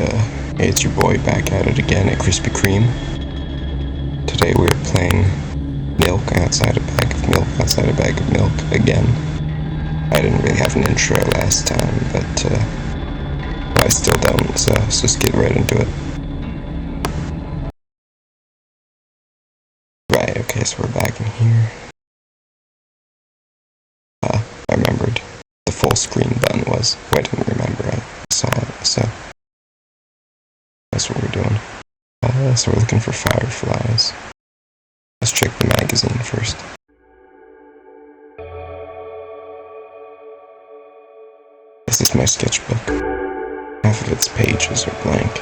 Hey, it's your boy back at it again at Krispy Kreme. Today we're playing milk outside a bag of milk outside a bag of milk again. I didn't really have an intro last time, but I still don't, so let's just get right into it. Right, okay, so we're back in here. I remembered the full screen button was. Well, I didn't remember, I saw it, so that's what we're doing. So we're looking for fireflies. Let's check the magazine first. This is my sketchbook. Half of its pages are blank,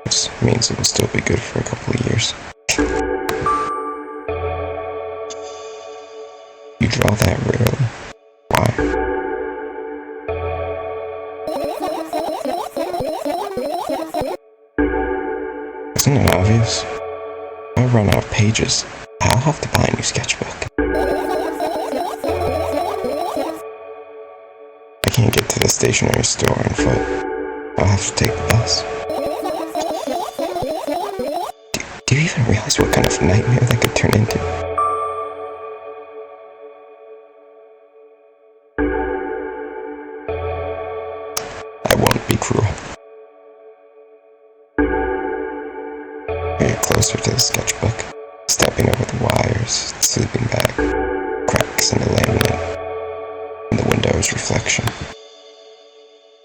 which means it will still be good for a couple of years. You draw that rarely. Why? Isn't it obvious? If I run out of pages, I'll have to buy a new sketchbook. I can't get to the stationery store on foot. I'll have to take the bus. Do you even realize what kind of nightmare that could turn into? I won't be cruel. I get closer to the sketchbook, stepping over the wires, the sleeping bag, cracks in the laminate, and the window's reflection.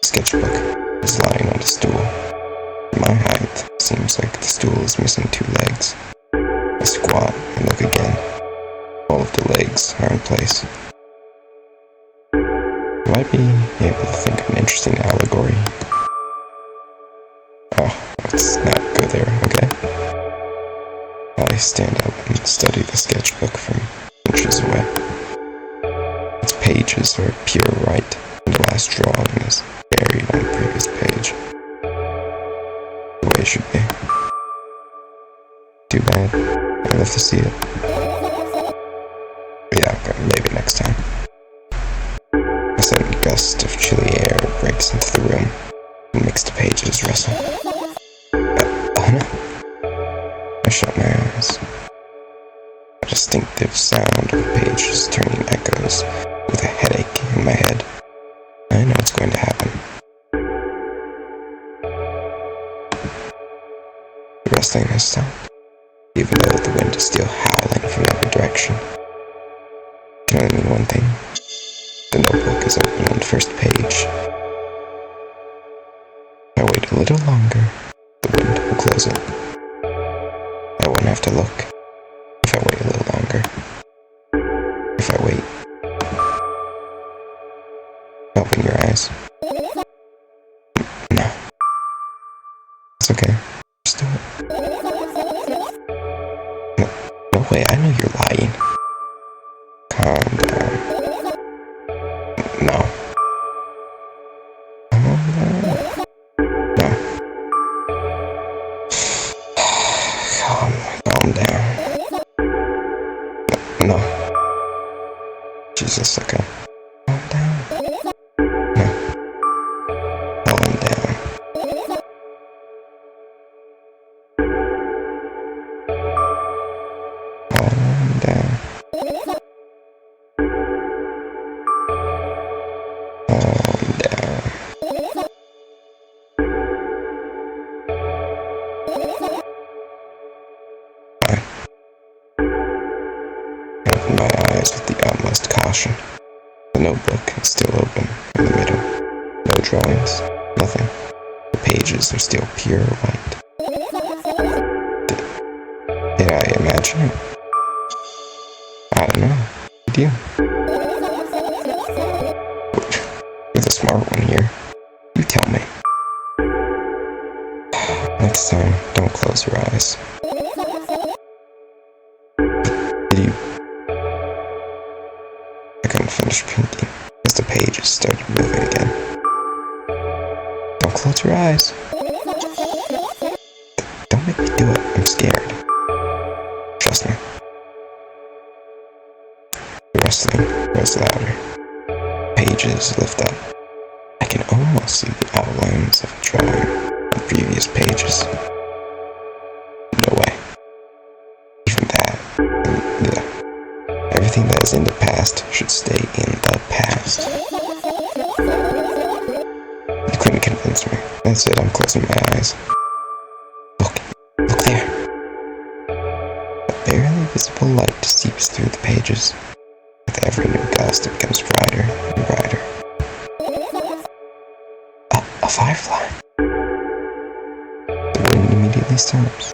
The sketchbook is lying on a stool. At my height, seems like the stool is missing two legs. I squat and look again. All of the legs are in place. You might be able to think of an interesting allegory. Oh, let's not go there, okay? I stand up and study the sketchbook from inches away. Its pages are pure white, and the last drawing is buried on the previous page. The way it should be. Too bad. I'd love to see it. But yeah, okay, maybe next time. A sudden gust of chilly air breaks into the room and makes the pages rustle. Oh no. I shut my eyes. A distinctive sound of pages turning echoes with a headache in my head. I know what's going to happen. The rustling has stopped, even though the wind is still howling from every direction. It can only mean one thing. The notebook is open on the first page. If I wait a little longer, the wind will close it. I won't have to look if I wait a little longer. If I wait. Open your eyes. No. It's okay. Just do it. No way, I know you're lying. Calm down. No. Calm down. No. Calm down. No. Jesus, okay. Calm down. No. Calm down. Calm down. Calm down. Fine. I open my eyes with the utmost caution. The notebook is still open in the middle. No drawings, nothing. The pages are still pure white. Did I imagine it? I don't know. Did you? You're the smart one here. You tell me. Next time, don't close your eyes. Did you? I couldn't finish painting as the pages started moving again. Don't close your eyes. Don't make me do it. I'm scared. Trust me. The rustling grows louder. Pages lift up. I can almost see the outlines of a drawing. on previous pages. No way. Even that. Yeah. Everything that is in the past should stay in the past. You couldn't convince me. That's it, I'm closing my eyes. Look there. A barely visible light seeps through the pages. With every new gust, it becomes brighter and brighter. A firefly. The wind immediately stops.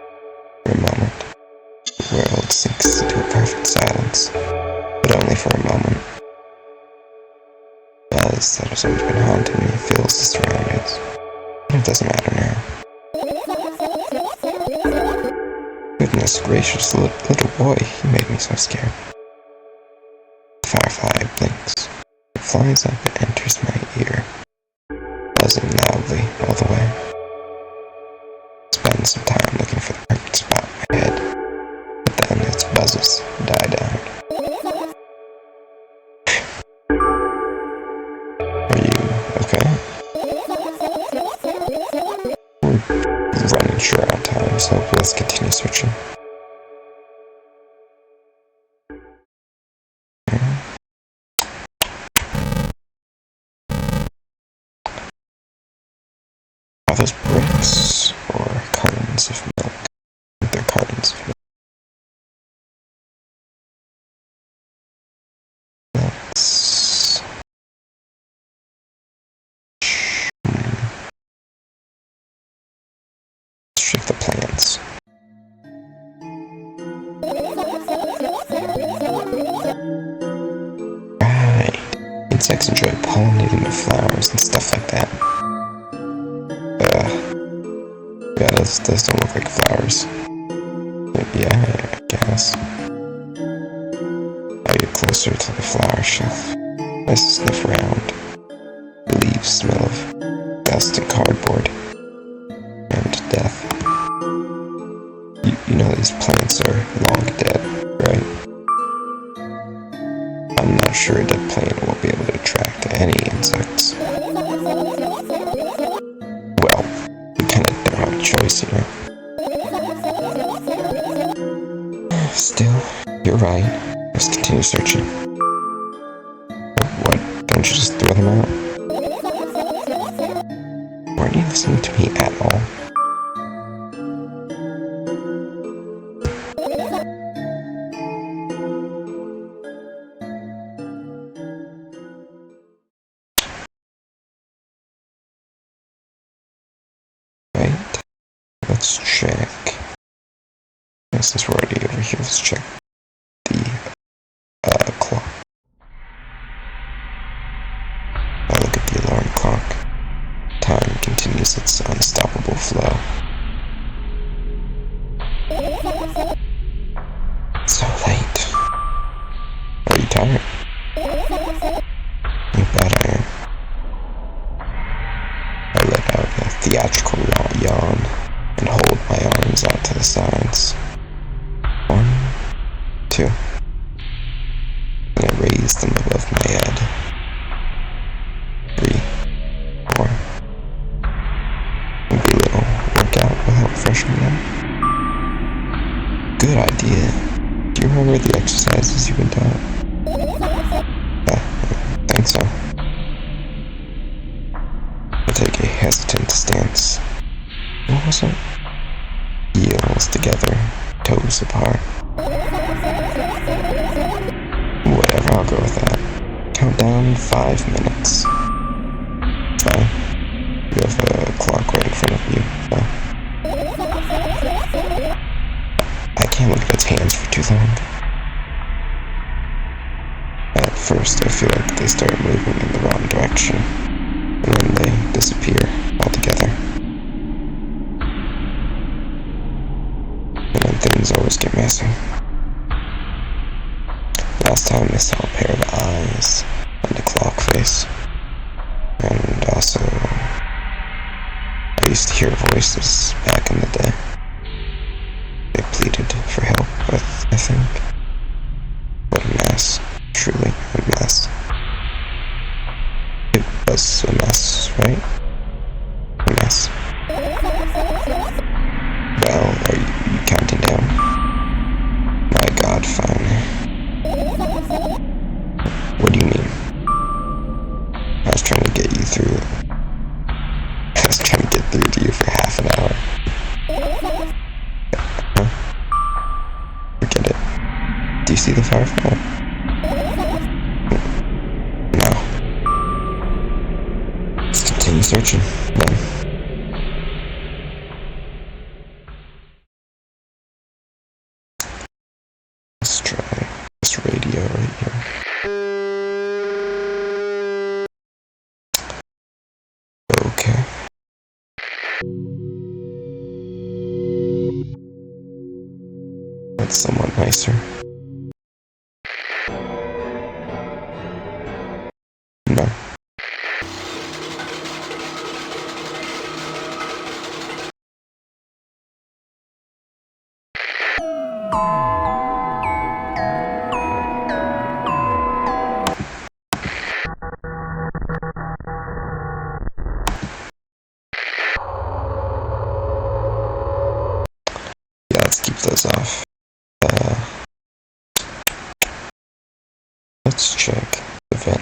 For a moment, the world sinks into a perfect silence, but only for a moment. The buzz that has always been haunting me fills the surroundings, and it doesn't matter now. Goodness gracious, little boy, you made me so scared. The firefly blinks. It flies up and enters my ear, buzzing loudly all the way. Spend some time looking for the perfect spot in my head, but then its buzzes die down. Are you okay? We're running short on time, so let's continue searching. Are those bricks or cartons of milk? I think they're cartons of milk. Let's shake the plants. Right. Insects enjoy pollinating the flowers and stuff like that. Yeah, those don't look like flowers. Yeah, I guess. I get closer to the flower shelf. I sniff around. The leaves smell of dust and cardboard. And death. You know these plants are long dead, right? I'm not sure a dead plant will be able to attract any insects. Well, we kinda don't have a choice here. Still, you're right. Let's continue searching. What? Don't you just throw them out? Weren't you listening to me at all? Right. Let's check. Since we're already over here, let's check the clock. I look at the alarm clock. Time continues its unstoppable flow. It's so late. Are you tired? You bet I am. I let out a theatrical yawn and hold my arms out to the sides. 1, 2. Then I raise them above my head. 3, 4. Maybe a little workout will help freshen me up. Good idea. Do you remember the exercises you've been taught? I think so. I take a hesitant stance. What was it? Heels together, toes apart. Whatever, I'll go with that. Count down 5 minutes. Fine. You have a clock right in front of you, so. I can't look at its hands for too long. At first, I feel like they start moving in the wrong direction, and then they disappear altogether. And then things always get messy. Last time I saw a pair of eyes and a clock face. And also, I used to hear voices back in the day. They pleaded for help with, I think. What a mess. Truly a mess. It was a mess, right? A mess. through to you for half an hour. Huh? Forget it. Do you see the firefly? No. Let's continue searching, then. Let's try this radio right here. Okay. That's somewhat nicer. No. Yeah, let's keep those off. Let's check the vent.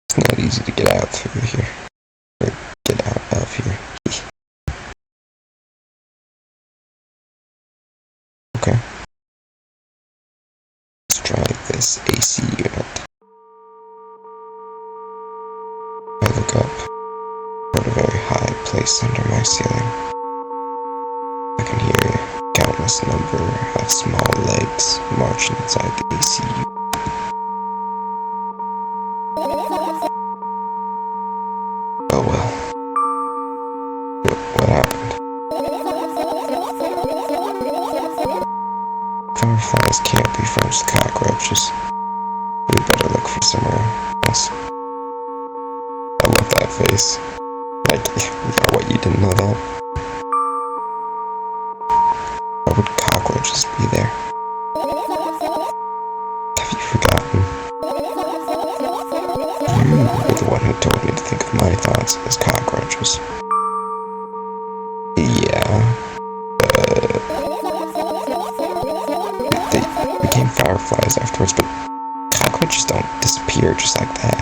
It's not easy to get out through here. Or get out of here. Okay. Let's try this AC unit. I look up at a very high place under my ceiling. I can hear a countless number of small legs marching inside the AC unit. Oh well. What happened? Fireflies can't be friends with cockroaches. We better look for somewhere else. I love that face. Like, yeah, what, you didn't know that? Why would cockroaches be there? Have you forgotten? You were the one who told me to think of my thoughts as cockroaches. Yeah, they became fireflies afterwards, but cockroaches don't disappear just like that.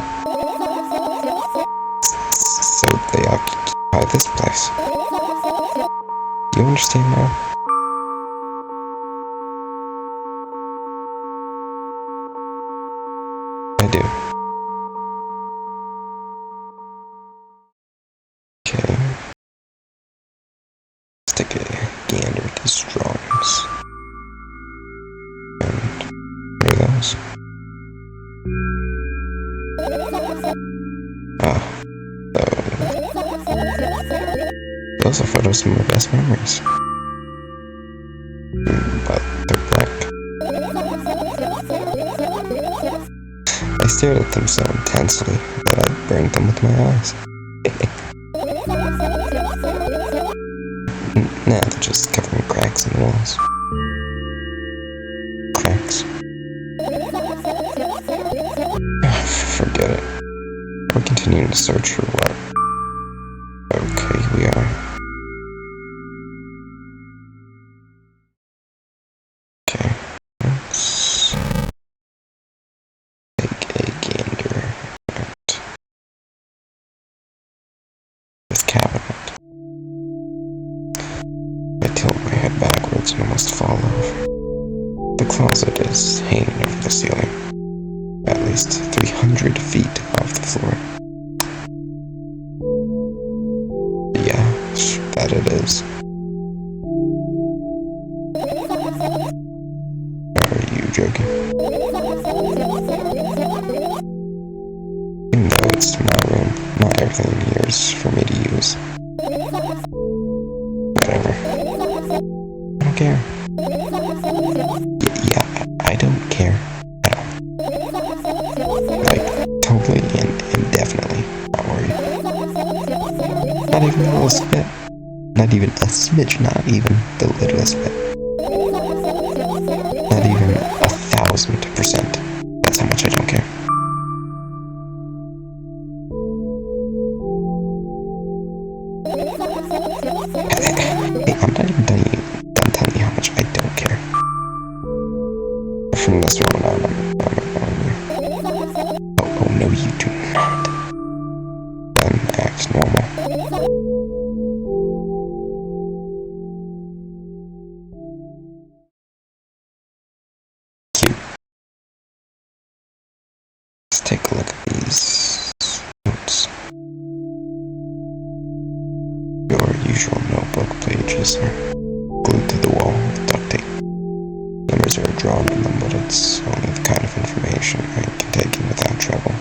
So they occupy this place. Do you understand now? I do. Okay. Let's take a gander at these drawings. And what are those? Ah, those are photos of my best memories. But they're black. I stared at them so intensely that I burned them with my eyes. Now they're just covering cracks in the walls. Cracks. Forget it. We're continuing to search for what? Okay, here we are. Okay, let's take a gander at this cabinet. I tilt my head backwards and almost fall over. The closet is hanging over the ceiling, at least 300 feet off the floor. Yeah, that it is. Are you joking? Even though it's my room, not everything here is for me to use. Whatever. I don't care. Yeah, I don't care at all. Like, totally and indefinitely. Not worried. Not even a little bit. Not even a smidge, not even the littlest bit. Not even 1,000%. That's how much I don't care. Hey, I'm not even done telling you how much I don't care. From this moment on, I'm ignoring you. Oh, No, you do not. Then act normal. Cute. Let's take a look at these notes. Your usual notebook pages are glued to the wall with duct tape. Numbers are drawn in them, but it's only the kind of information I can take in without trouble.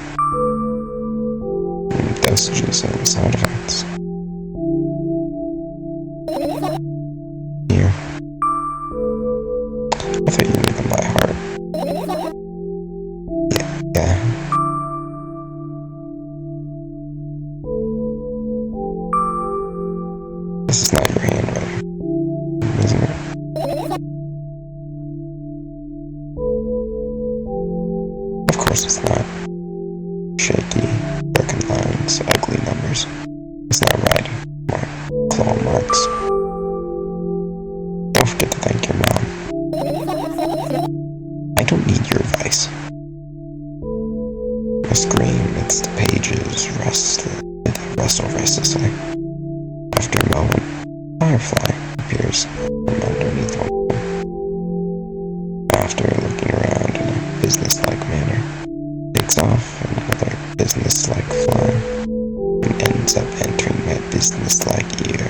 Dosages and side effects. Here. I thought you knew them by heart. Yeah. This is not your handwriting, isn't it? Of course it's not. Shaky, broken lines, ugly numbers. It's not writing, or claw marks. Don't forget to thank your mom. I don't need your advice. I scream, it's the pages rustle restlessly. After a moment, Firefly appears from underneath one. After looking around in a businesslike manner, takes off another businesslike fly and ends up entering my businesslike ear.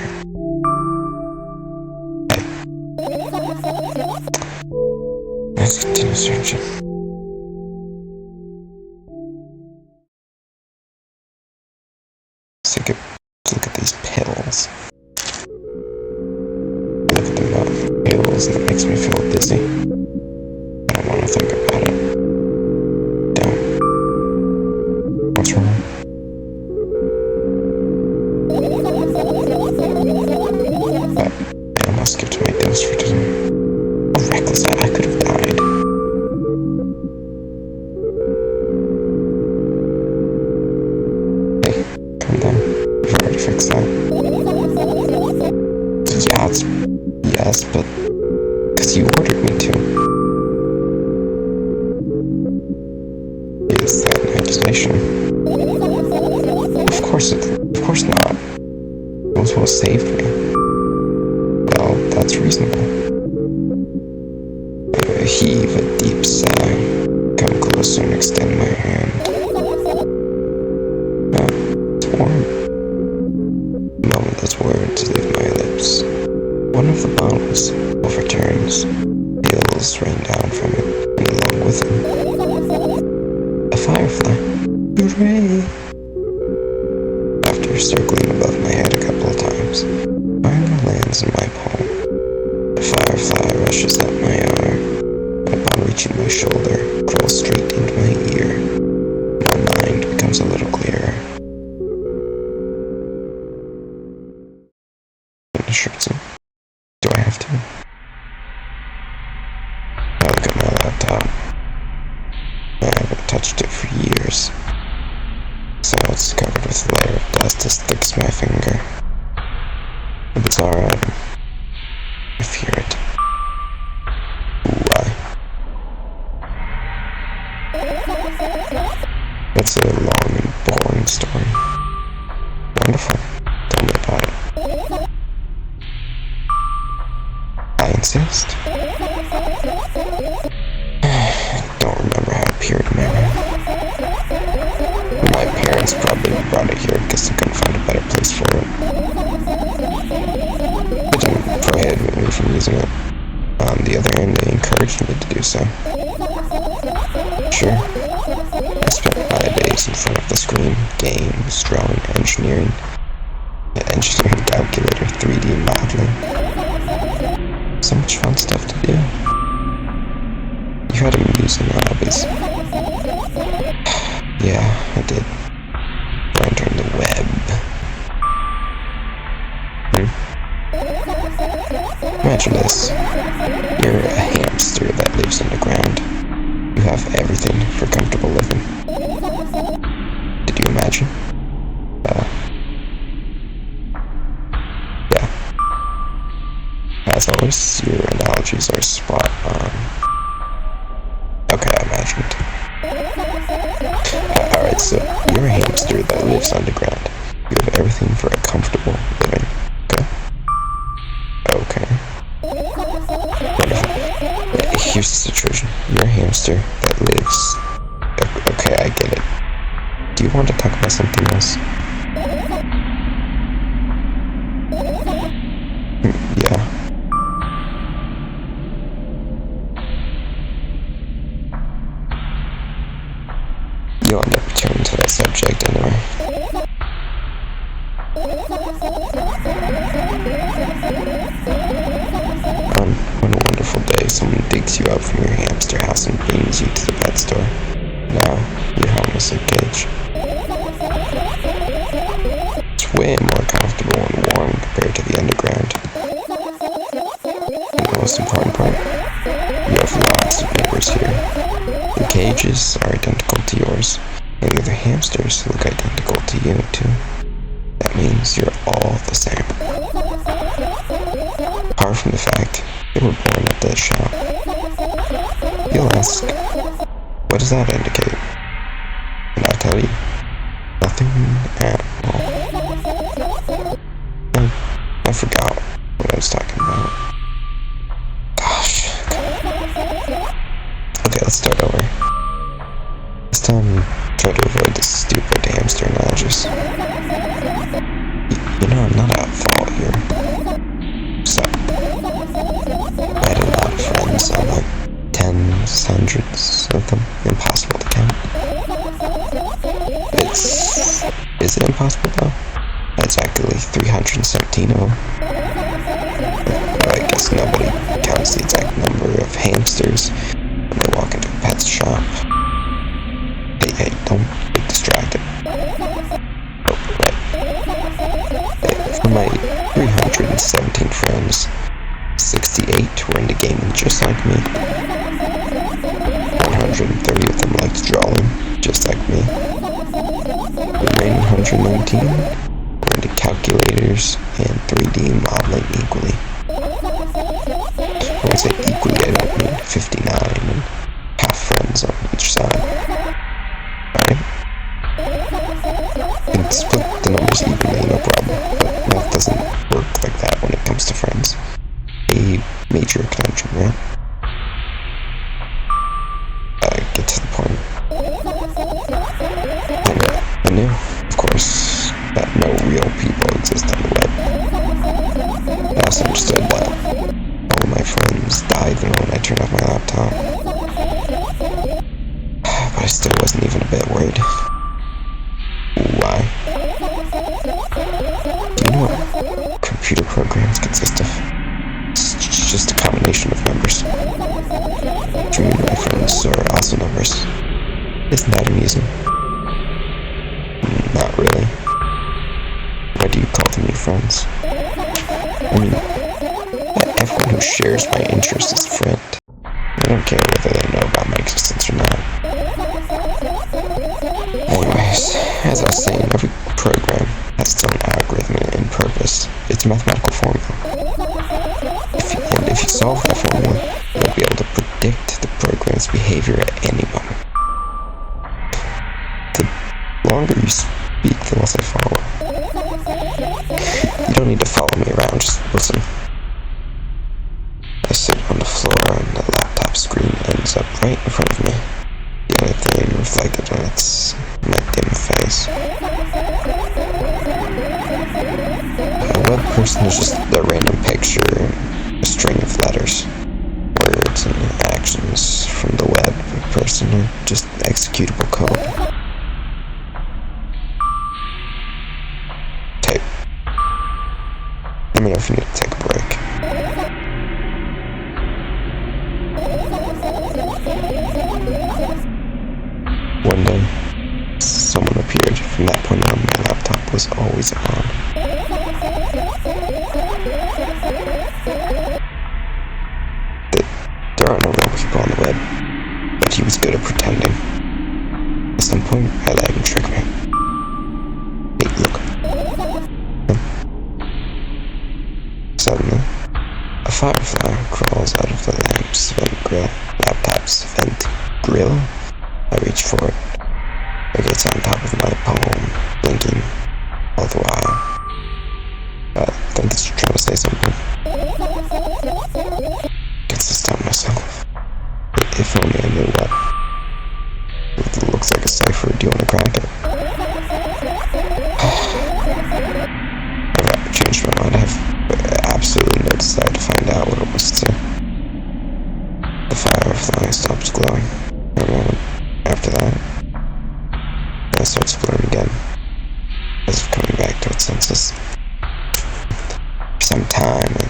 Let's continue searching. Let's look at these pills. Look at them up. Pills, and it makes me feel dizzy. I don't want to think about it. Don't. What's wrong? But I almost skipped my dose for dinner. How reckless I could have died. Hey, calm down. We've already fixed that. Yeah, yes, but because you ordered me to. Is that an accusation? Of course not. It was what saved me. Well, that's reasonable. I heave a deep sigh, come closer and extend my hand. It's warm. The moment those words leave my lips, one of the bottles overturns. Pills rain down from it, and along with them, a firefly. Hooray! After circling above my head a couple of times, finally lands in my palm. The firefly rushes up my arm, and upon reaching my shoulder, crawls straight into my ear. My mind becomes a little clearer. Shirts in. Do I have to? I look at my laptop. I haven't touched it for years. So it's covered with a layer of dust as thick as my finger. The bizarre item. I fear it. Why? It's a long and boring story. Wonderful. Tell me about it. I insist. I don't remember how it appeared in my room. My parents probably brought it here because they couldn't find a better place for it. They didn't prohibit me from using it. On the other hand, they encouraged me to do so. Sure. I spent 5 days in front of the screen, games, drawing, engineering calculator, 3D modeling. So much fun stuff to do. You had amusing hobbies. Yeah, I did. Entering the web. Imagine this. You're a hamster that lives underground. You have everything for comfortable living. Did you imagine? Yeah. As always, your analogies are spot on. Okay, I imagined. Alright, Alright, so you're a hamster that lives underground. You have everything for a comfortable living. Okay? Wonderful. Here's the situation. You're a hamster that lives... Okay, I get it. Do you want to talk about something else? Yeah. You'll end up returning to that subject anyway. On a wonderful day, someone digs you up from your hamster house and brings you to the pet store. Now, you're harmless in a cage. It's way more comfortable and warm compared to the underground. And the most important part, you have lots of neighbors here. The cages are identical to yours, and the other hamsters look identical to you, too. That means you're all the same. Apart from the fact they were born at this shop. You'll ask, what does that indicate? And I'll tell you, nothing at all. I forgot what I was talking about. Gosh. Okay, let's start over. This time, try to avoid the stupid hamster analogies. You know, I'm not at fault here. So, I had a lot of friends, I'm like tens, hundreds of them. Impossible to count. Is it impossible though? Exactly 317 of them. Well, I guess nobody counts the exact number of hamsters when they walk into a pet shop. Hey, don't get distracted. Oh, right. For my 317 friends, 68 were into gaming just like me. 130 of them liked drawing just like me. The remaining 119 were into calculators and 3D modeling equally. When I say equally, I don't mean 59 and half friends on each side. Alright? You can split the numbers evenly, no problem, but math doesn't work like that when it comes to friends. A major conundrum, right? Get to the point. And I knew, of course, that no real people exist on the web. I also understood that all of my friends died the moment I turned off my laptop. But I still wasn't even a bit worried. Why? Do you know what computer programs consist of? It's just a combination of numbers. To me, my friends are also numbers. Isn't that amusing? Not really. Why do you call them your friends? I mean, everyone who shares my interest is a friend. I don't care whether they know about my existence or not. Anyways, as I was saying, every program has its own algorithm and purpose. It's a mathematical formula. If you solve that formula, you'll be able to predict the program's behavior at any moment. The longer you speak, the less I follow. You don't need to follow me around, just listen. I sit on the floor and the laptop screen ends up right in front of me. The only thing reflected on it's my dim face. A web person is just a random picture and a string of letters. Words and actions from the web person are just executable code. Tape. Let me know if you need to take a break. One day, someone appeared. From that point on, my laptop was always on. There are no real people on the web, but he was good at pretending. At some point, I let him trick me. Hey, look. Suddenly, a firefly crawls out of the laptop's vent grill. I reach for it. Like it's on top of another poem, blinking all the while. I think it's trying to say something. Guess I'll stop myself. If only I knew what. It looks like a cipher. Do you want to crack it? I've changed my mind. I have absolutely no desire to find out what it was to. The firefly stops glowing for a moment. After that, then it starts glowing again, as if coming back to its senses. For some time, it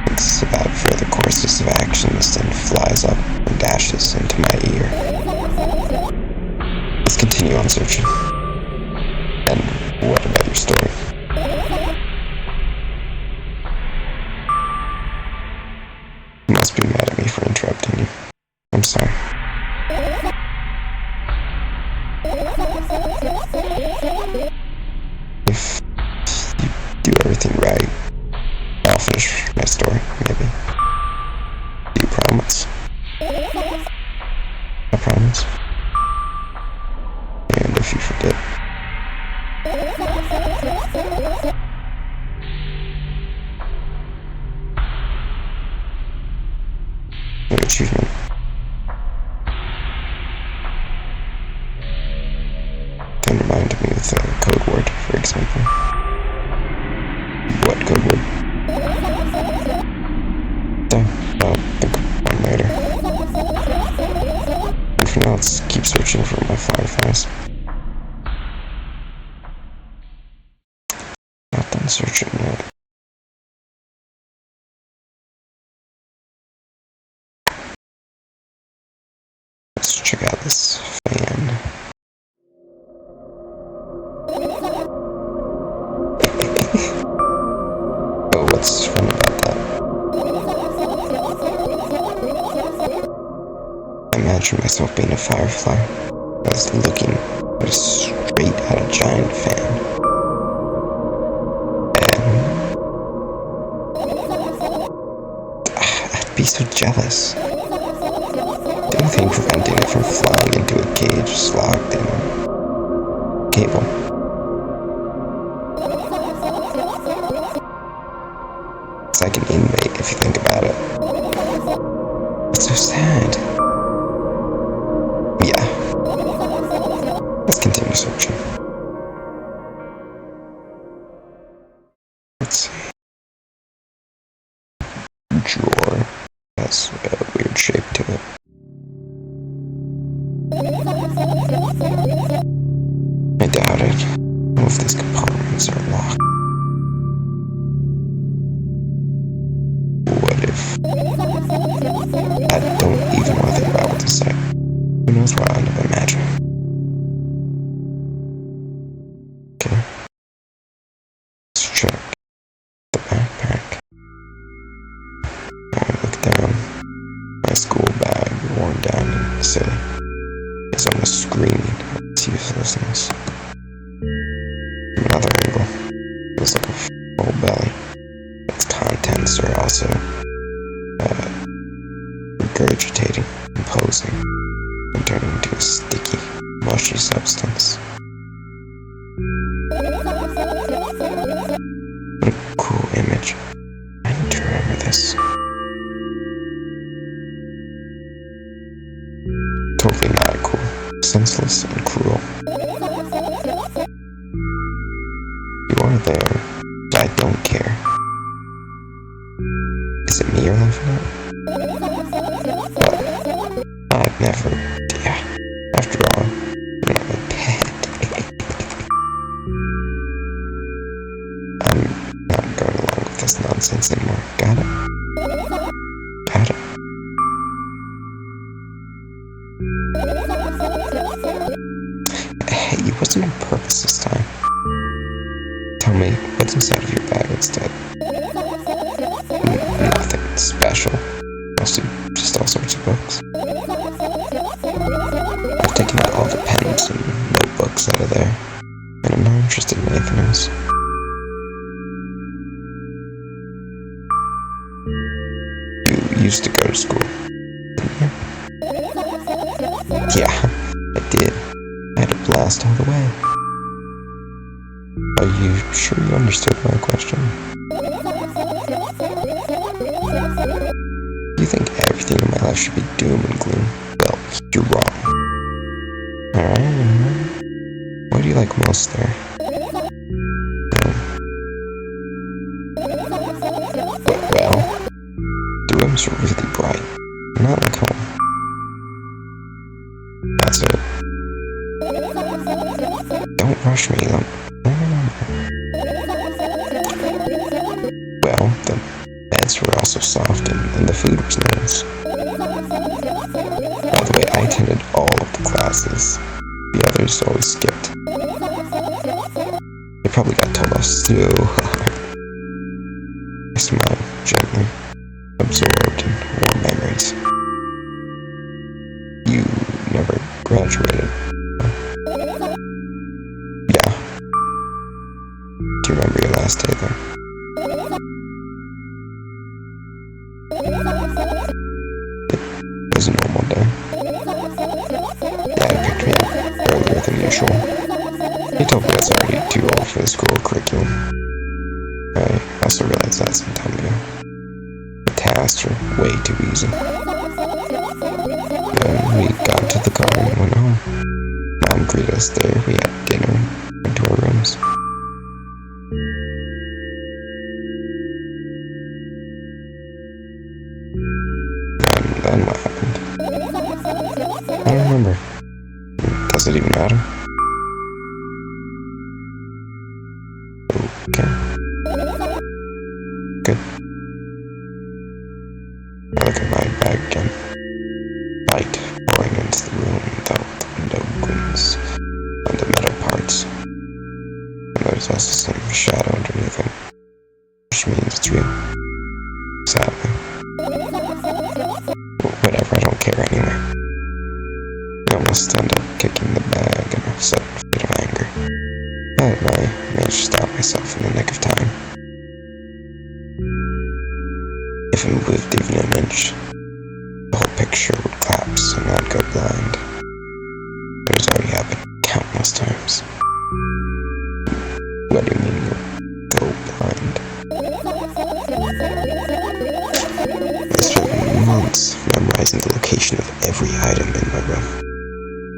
thinks about further courses of actions, then flies up and dashes into my ear. Let's continue on searching. And what about your story? You must be mad at me for interrupting you. I'm sorry. If you do everything right, I'll finish my story, maybe. Do you promise? I promise. And if you forget. An achievement. Then remind me with a code word, for example. What code word? I'll think of one later. And for now, let's keep searching for my fireflies. Not done searching yet. Let's check out this fan. Oh, what's fun about that? I imagine myself being a firefly. I was looking straight at a giant fan. And I'd be so jealous. The only thing preventing it from flying into a cage is locked in a cable. It's like an inmate if you think about it. It's so sad. Yeah. Let's continue searching. Let's see. Drawer has a weird shape to it. I doubt it. All of these compartments are locked. What if... I don't even want to think about what to say. Who knows what I'll end up imagining. Okay. Let's check the backpack. I look down. My school bag, worn down and silly, is almost screaming at its uselessness. From another angle, it feels like a full belly. Its contents are also regurgitating, imposing, and turning into a sticky, mushy substance. What a cool image. I need to remember this. Totally not cool. Senseless and cruel. You are there, but I don't care. Is it me you're laughing at? But I'd never. Yeah. After all, you're not my pet. I'm not going along with this nonsense anymore. Got it? Got it? Hey, it wasn't on purpose this time. Tell me, what's inside of your bag instead? Nothing special. Mostly just all sorts of books. I've taken out all the pens and notebooks out of there, and I'm not interested in anything else. You used to go to school, didn't you? Yeah, I did. I had to blast all the way. Are you sure you understood my question? You think everything in my life should be doom and gloom? Well, you're wrong. Alright. What do you like most there? Well, the rooms are really bright. Not like home. That's it. Don't rush me, though. Well, the beds were also soft and the food was nice. By the way, I attended all of the classes. The others always skipped. They probably got told off so hard. I smiled gently, absorbed in warm memories. You never graduated. Yeah. Do you remember your last day there? It was a normal day. Dad picked me up earlier than usual. He told me I was already too old for the school curriculum. I also realized that some time ago. The tasks were way too easy. Then we got into the car and went home. Mom greeted us there. We had dinner and went to our rooms. And then what happened? I don't remember. Does it even matter? Okay. Good. I look at my bag again. Light pouring into the room without the window gleams on the metal parts. And there's also some shadow underneath it, which means it's real. Sadly. Whatever, I don't care anyway. I almost end up kicking the bag in a sudden fit of anger. But I managed to stop myself in the nick of time. If I moved even an inch, the whole picture would collapse and I'd go blind. It has already happened countless times. What do you mean you'll go blind? I spent months memorizing the location of every item in my room.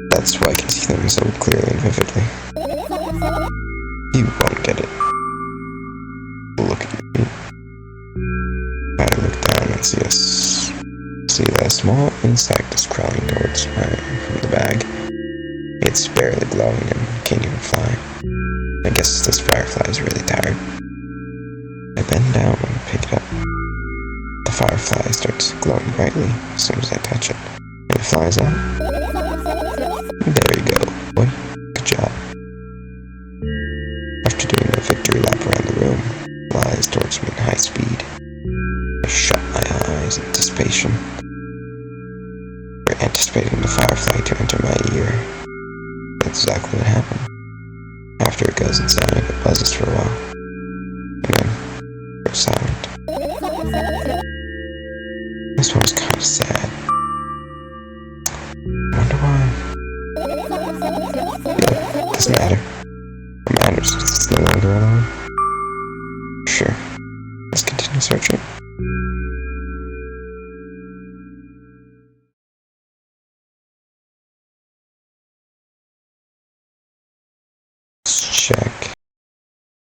That's why I can see them so clearly and vividly. You won't get it. Look at me. I look down and see that a small insect is crawling towards me from the bag. It's barely glowing and can't even fly. I guess this firefly is really tired. I bend down and pick it up. The firefly starts glowing brightly as soon as I touch it, and it flies out. There you go, boy. Good job. After doing a victory lap around the room, it flies towards me in high speed. I shut my eyes in anticipation. We're anticipating the firefly to enter my ear. That's exactly what happened. After it goes inside, it buzzes for a while, and then goes silent. This one was kind of sad. I wonder why. Yeah, doesn't matter. What matters is it's no longer alone. Sure. Let's continue searching. Let's check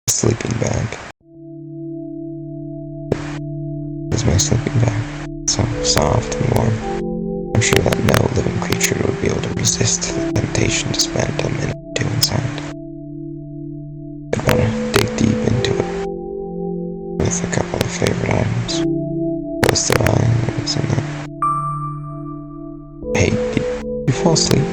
the sleeping bag. This is my sleeping bag. So soft and warm. I'm sure that no living creature would be able to resist the temptation to spend a minute or two inside. I'd want to dig deep into it with a couple of favorite items. Close their eyes and then... Hey, did you fall asleep?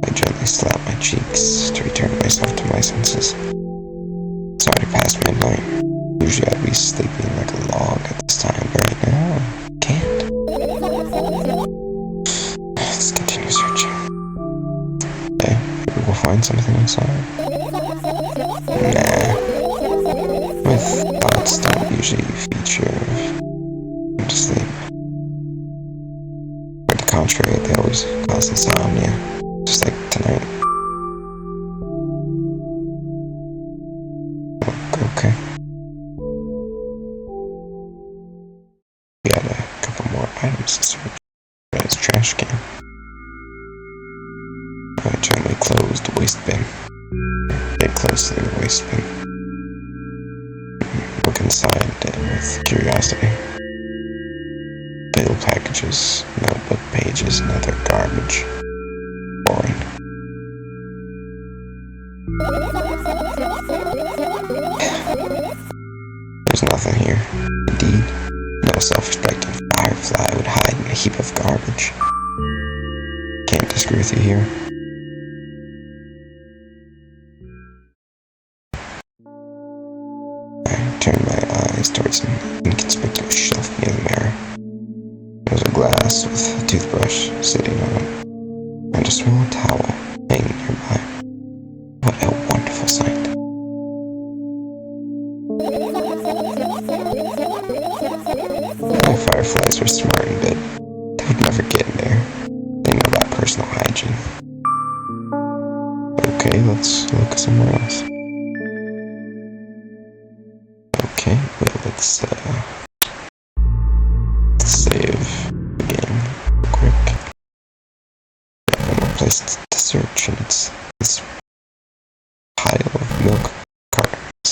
I gently slap my cheeks to return myself to my senses. It's already past midnight. Usually I'd be sleeping like a log at this time, but right now I can't. Let's continue searching. Okay, maybe we'll find something inside. Nah. My thoughts don't usually feature into sleep. contrary, they always cause insomnia, just like tonight. Okay. We got a couple more items to search. His trash can. I gently closed the waste bin. Get close to the waste bin. Look inside it with curiosity. Bill packages, notebook pages, and other garbage. Boring. There's nothing here. Indeed, no self-respecting firefly would hide in a heap of garbage. Can't disagree with you here. I turned my eyes towards an inconspicuous shelf near the mirror. There was a glass with a toothbrush sitting on it, and a small towel hanging nearby. What a wonderful sight. The fireflies were smart in bed. They would never get in there. They know about personal hygiene. Okay, let's look somewhere else. Okay, well, let's save the game real quick. Got one more place to search, and it's this pile of milk cartons.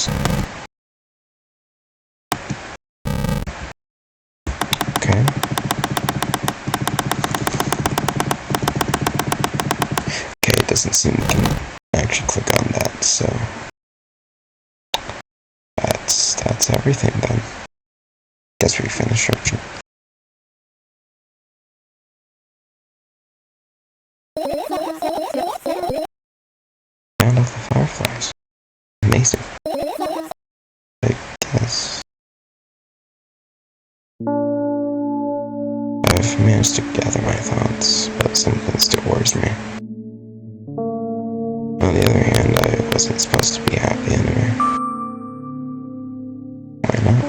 Okay. Okay, it doesn't seem we can actually click on that, so that's everything then. Guess we finished searching. Found all the fireflies. Amazing. I guess I've managed to gather my thoughts, but something still worries me. On the other hand, I wasn't supposed to be happy anyway. Why not?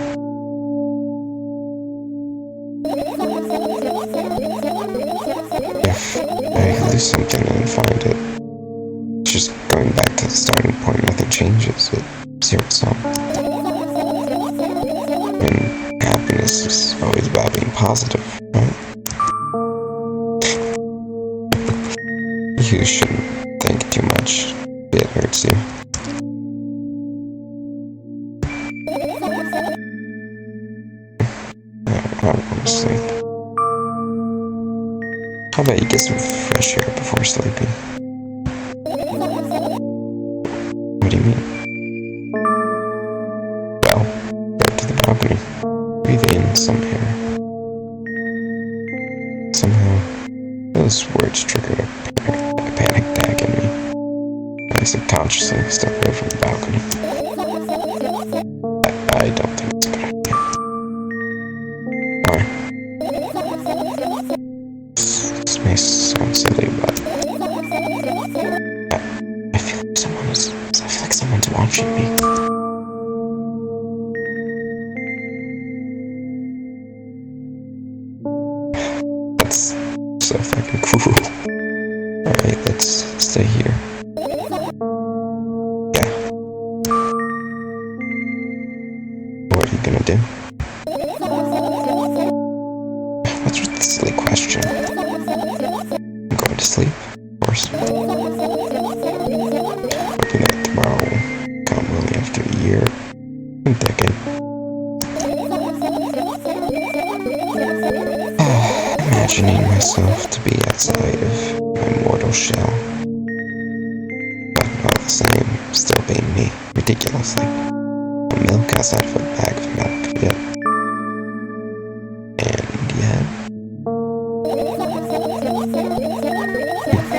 If I lose something and find it, it's just going back to the starting point. Nothing changes. It zero sum. And happiness is always about being positive, right? You shouldn't think too much. It hurts you. I want to sleep. How about you get some fresh air before sleeping? What do you mean? Well, go to the balcony. Breathe in some air. Somehow, those words triggered a panic attack in me. I subconsciously stepped away from the balcony. I don't think it's a good idea. Alright. This may sound silly, but I feel like someone's watching me. That's so fucking cool. Alright, let's stay here. Yeah. What are you gonna do? What's with this silly question? I'm going to sleep, of course. Hoping that tomorrow will come only after a year, a decade. Imagining myself to be outside of my mortal shell, but all the same, still being me, ridiculously. Milk outside of a bag of milk, yet. And yet.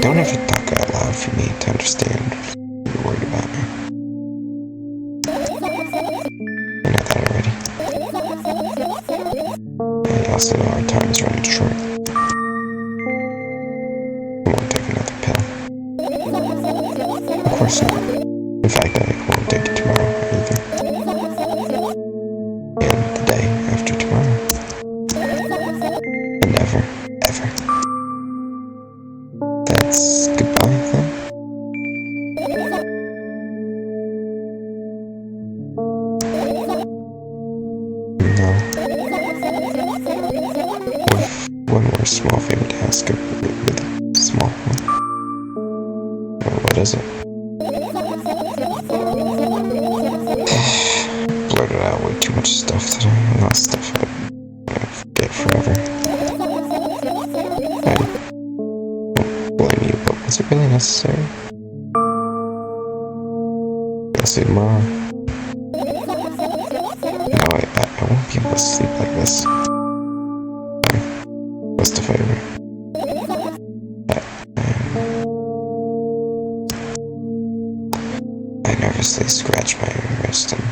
Don't have to talk out loud for me to understand you're worried about me. I know that already. I also know our time is running short. I won't take another pill. Of course not. In fact, I won't take it tomorrow either. And the day after tomorrow. And never, ever small favor to ask, a really small one. Well, what is it? Blurted out way too much stuff today. A lot of stuff I forget forever. I don't blame you, but was it really necessary? I'll see you tomorrow. No, I won't be able to sleep like this. What's the favor? I nervously scratch my wrist and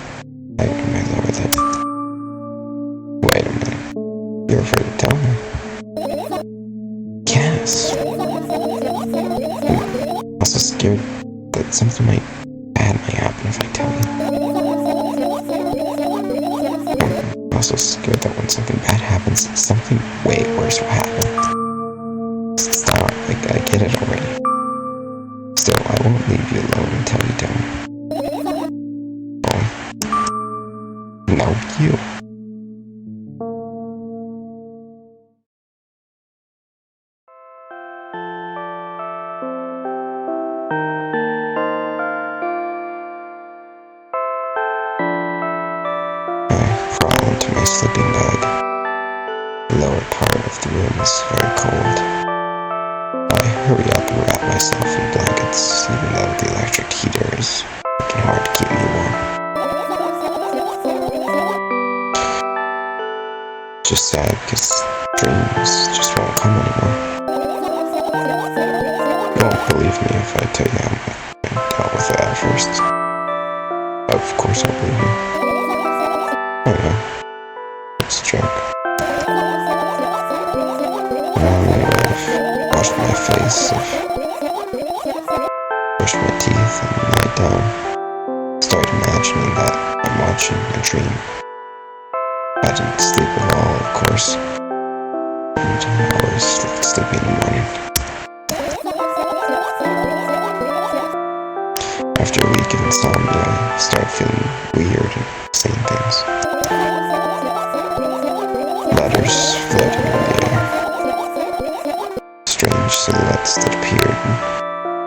tighten my lower lip. Wait a minute. You're afraid to tell me? Yes. I'm also scared that something bad might happen if I tell you. I'm also scared that when something bad happens, something way worse will happen. Stop. I get it already. Still, I won't leave you alone until you tell me. Oh. No, you. I crawl into my sleeping bag. The lower part of the room is very cold. I hurry up and wrap myself in blankets, even though the electric heater is working hard to keep me warm. Just sad because dreams just won't come anymore. You won't believe me if I tell you how I dealt with it at first. Of course I'll believe you. Oh yeah, it's a joke. I've washed my face, brushed my teeth, and lied down. Started imagining that I'm watching a dream. I didn't sleep at all, of course, and I always sleepy in the morning. After a week of insomnia, I started feeling weird and saying things. Letters floating in the air. Strange silhouettes that appeared in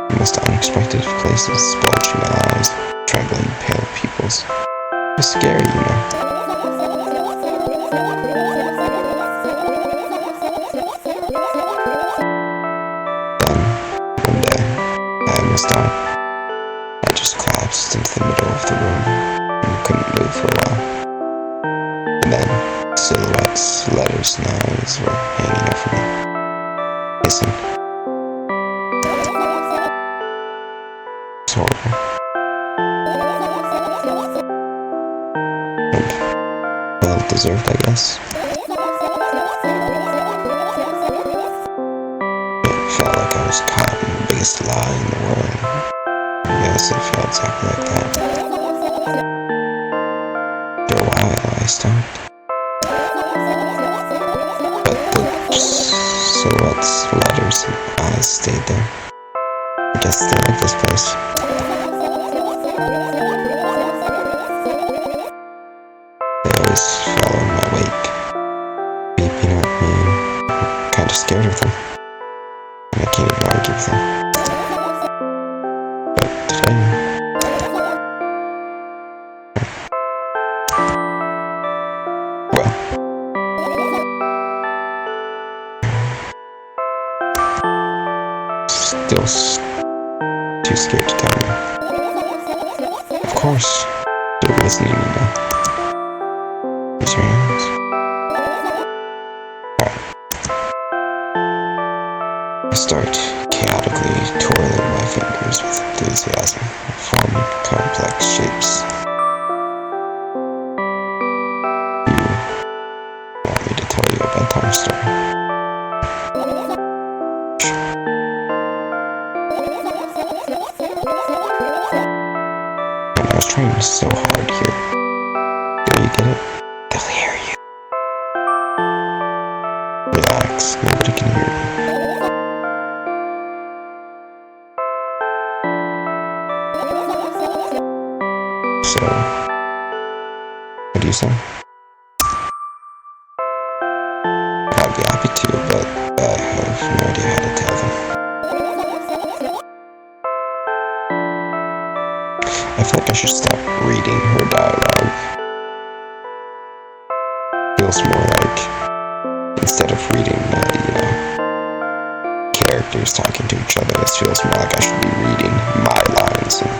the most unexpected places, bulging eyes, trembling pale pupils. It was scary, you know. Then, one day, I almost died. I just collapsed into the middle of the room and couldn't move for a while. And then, silhouettes, letters, and eyes were hanging over me. Listen. It's horrible. And well deserved, I guess. It felt like I was caught in the biggest lie in the world. Yes, it felt exactly like that. For a while, I stopped. But the silhouettes, letters, and eyes stayed there. I guess they like this place. They always follow in my wake, beeping at me. I'm kinda scared of them. And I can't even argue with them. But today, well, still too scared to tell me. Of course, you're listening, you know. Raise your hands. Alright. I start chaotically twirling my fingers with enthusiasm, forming complex shapes. You want me to tell you a bedtime story? And I was trying so hard here. Do you get it? They'll hear you. Relax, nobody can hear you. So, what do you say? I'd be happy to, but feel like I should stop reading her dialogue. Feels more like, instead of reading, characters talking to each other, this feels more like I should be reading my lines and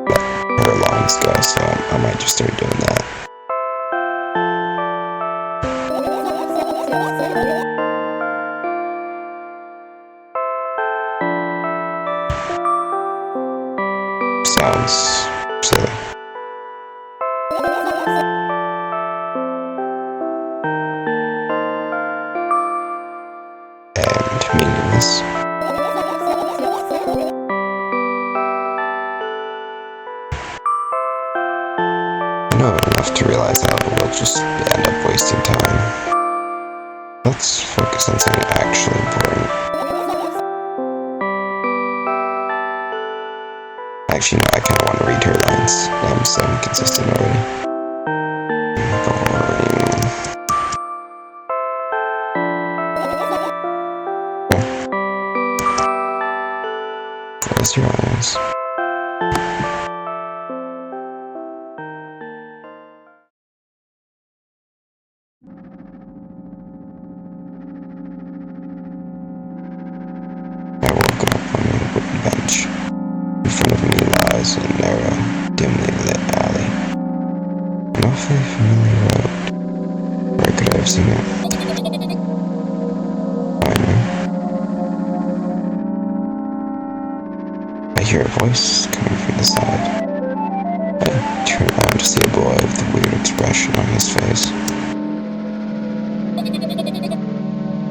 let her lines go, so I might just start doing that. Sounds silly. And meaningless. I know enough to realize how we'll just end up wasting time. Let's focus on something actually important. Actually, no, I kind of want to read her lines. I'm so inconsistent already. Boring. Close your eyes. I woke up on a wooden bench. In front of me lies a narrow, dimly lit alley. An awfully familiar road. Where could I have seen it? Finally, I hear a voice coming from the side. I turn around to see a boy with a weird expression on his face.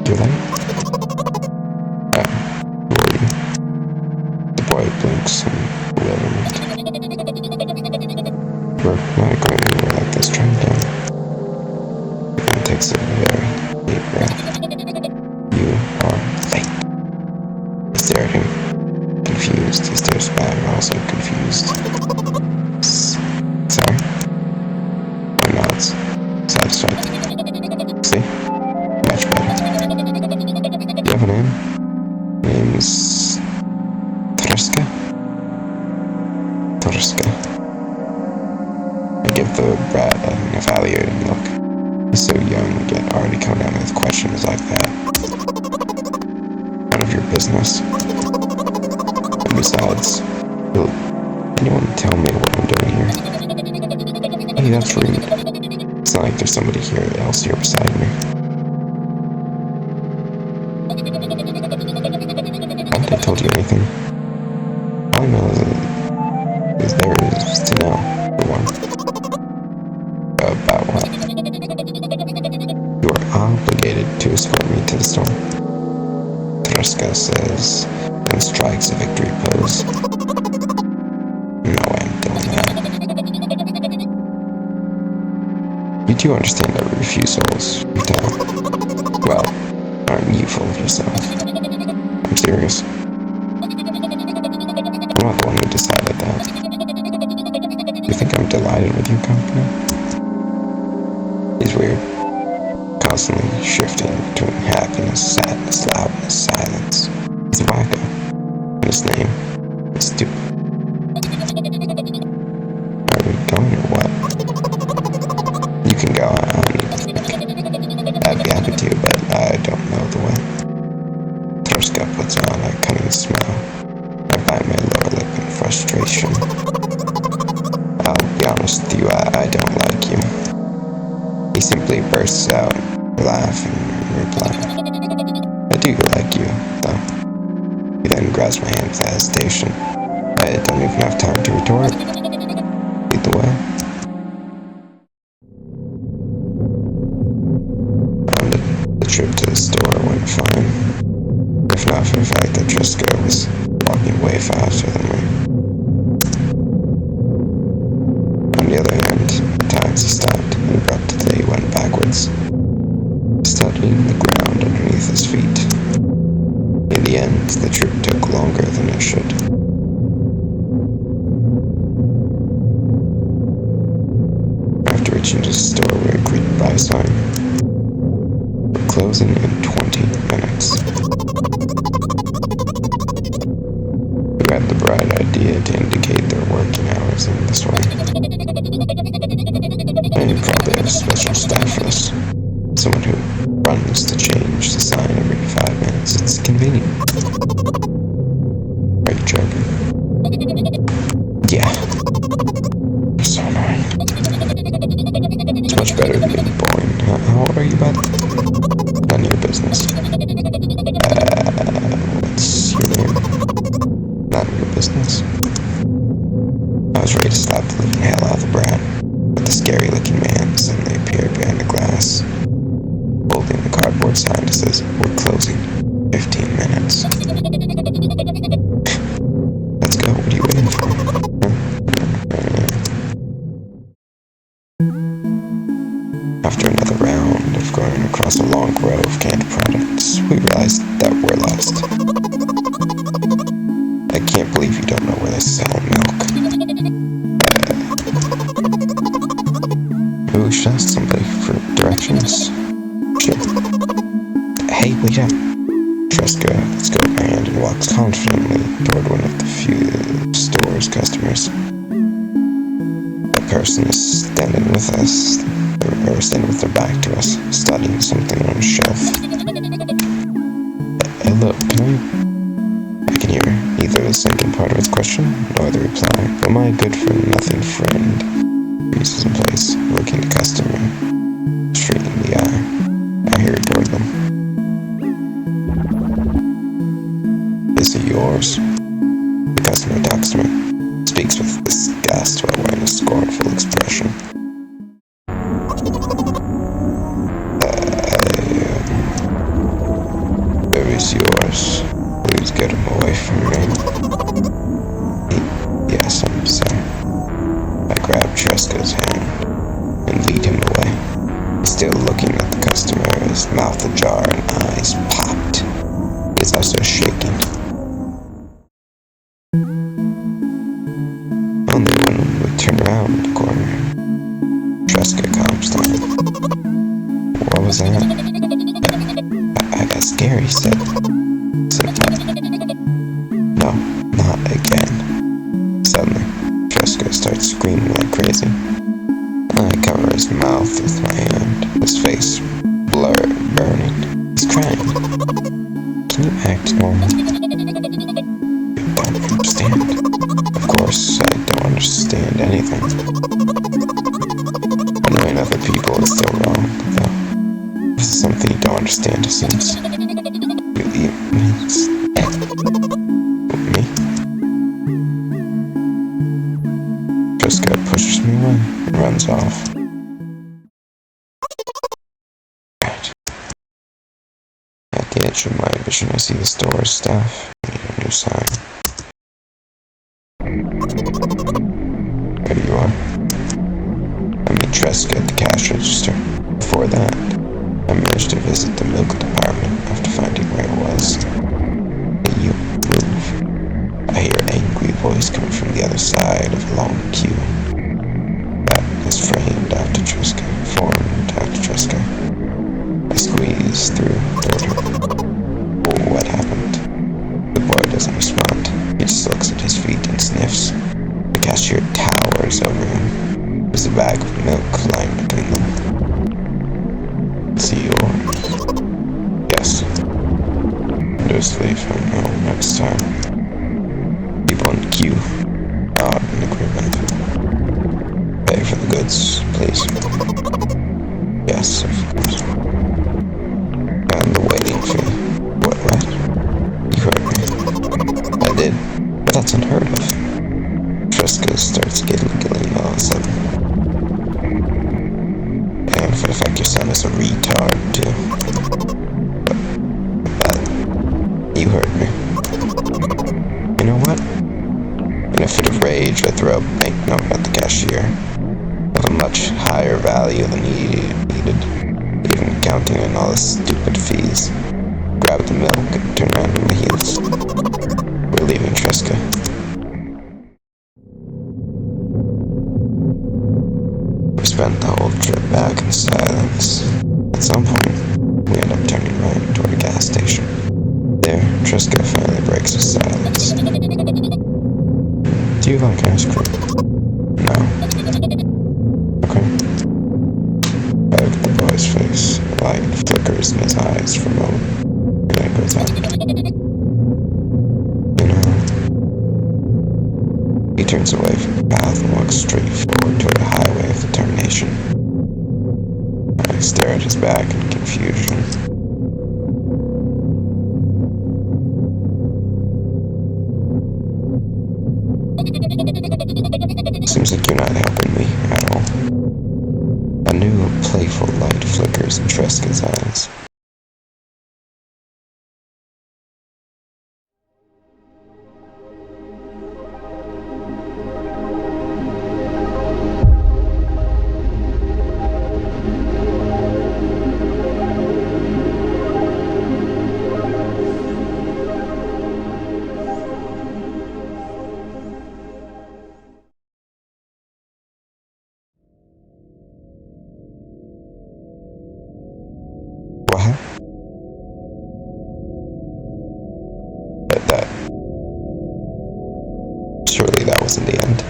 Too late? Who are you? The boy blinks in bewilderment. We're not going anywhere like this, try again. The man takes a very deep breath. You are late. I stare at him, confused. He stares back, also confused. Sorry? Boy nods, satisfied. See? Much better. You have a name? Name's Torska? Torska. I give the brat an evaluating look. He's so young, yet already coming at me with questions like that. None of your business. And besides, will anyone tell me what I'm doing here? Hey, that's rude. It's not like there's somebody else here beside me. Haven't I told you anything? All I know is there is to know, for one. About what? You are obligated to escort me to the store. Torska says, and strikes a victory pose. No way I'm doing that. You do understand that refusals, futile. Well, aren't you full of yourself? I'm serious. I'm not the one who decided that. You think I'm delighted with your company? He's weird. Constantly shifting between happiness, sadness, loudness, silence. He's a wacko. And his name is stupid. Are we going or what? You can go, I don't need to think. I'd be happy to, but I don't know the way. Torska puts on a cunning smile. I bite my lower lip in frustration. I'll be honest with you, I don't like you. He simply bursts out, laughing and replying. I do like you, though. He then grabs my hand with hesitation. I don't even have time to retort. Lead the way. The trip to the store went fine. If not for the fact that Torska was walking way faster than me. On the other hand, at times he stopped and abruptly went backwards, studying the ground underneath his feet. In the end, the trip took longer than it should. After reaching the store, we were greeted by a sign. We're closing in 20 minutes. Who had the bright idea to indicate their working hours in the store? Someone who runs to change the sign every 5 minutes. It's convenient. Are you joking? Yeah. So annoying. It's much better than being boring. How old are you, bud? None of your business. What's your name? None of your business. I was ready to slap the living hell out of the brat, but the scary-looking man suddenly appeared behind the glass, holding the cardboard sign that says, "We're closing 15 minutes." Let's go. What are you waiting for? After another round of going across a long row of canned products, we realized that we're lost. I can't believe you don't know where they sell milk. Maybe we should ask somebody for directions. Sure. Hey, wait up. Tresca lets go of my hand and walks confidently toward one of the few store's customers. That person is standing with us, or standing with their back to us, studying something on a shelf. Hello, I can hear neither the second part of his question nor the reply, but my good-for-nothing friend freezes in place, looking the customer straight in the eye. I hurry toward them. "Is it yours?" The customer talks to me, speaks with disgust while wearing a scornful expression. Where is yours? Please get him away from me. Yes, I'm sorry. I grab Tresca's hand and lead him away. Still looking at the customer, his mouth ajar and eyes popped. He is also shaking. Only when we turn around the corner, Tresca calms down. "What was that?" I got scared, he said. "No, not again." Suddenly, Tresca starts screaming like crazy. I cover his mouth with my hand, his face burning. He's crying. "Can you act normal?" "You don't understand." Of course, I don't understand anything. Annoying other people is still wrong, though. This is something you don't understand, it seems. You means me? Tresca pushes me away and runs off. Right. At the edge of my vision, I see the store staff. I need a new sign. There you are. I meet Tresca at the cash register. Before that, I managed to visit the milk department after finding where it was. Hey, you move. I hear an angry voice coming from the other side of a long queue. That is formed after Tresca. I squeeze through toward her. Oh, what happened? The boy doesn't respond. He just looks at his feet and sniffs. The cashier towers over him. There's a bag of milk lying between them. "It's yours." "Yes." "Just leave him home next time." People in the queue nod in agreement. "Pay for the goods, please." "Yes, of course." "And the waiting fee." What? You heard me. I did, but that's unheard of. Tresca starts giggling all of a sudden. And for the fact your son is a retard, too. But you heard me. You know what? In a fit of rage, I throw a banknote at the cashier of a much higher value than he needed, even counting in all the stupid fees. Grab the milk and turn around on my heels. We're leaving Tresca. We spent the whole trip back in silence. At some point, we end up turning right toward a gas station. There, Tresca finally breaks his silence. "Do you like ice cream?" "No." "Okay." I look at the boy's face, like flickers in his eyes for a moment, and then goes on. You know, he turns away from the path and walks straight forward toward a highway of determination. I stare at his back in confusion. Seems like you're not helping me at all. A new, playful light flickers in Tresca's eyes. What? That. Surely that wasn't the end.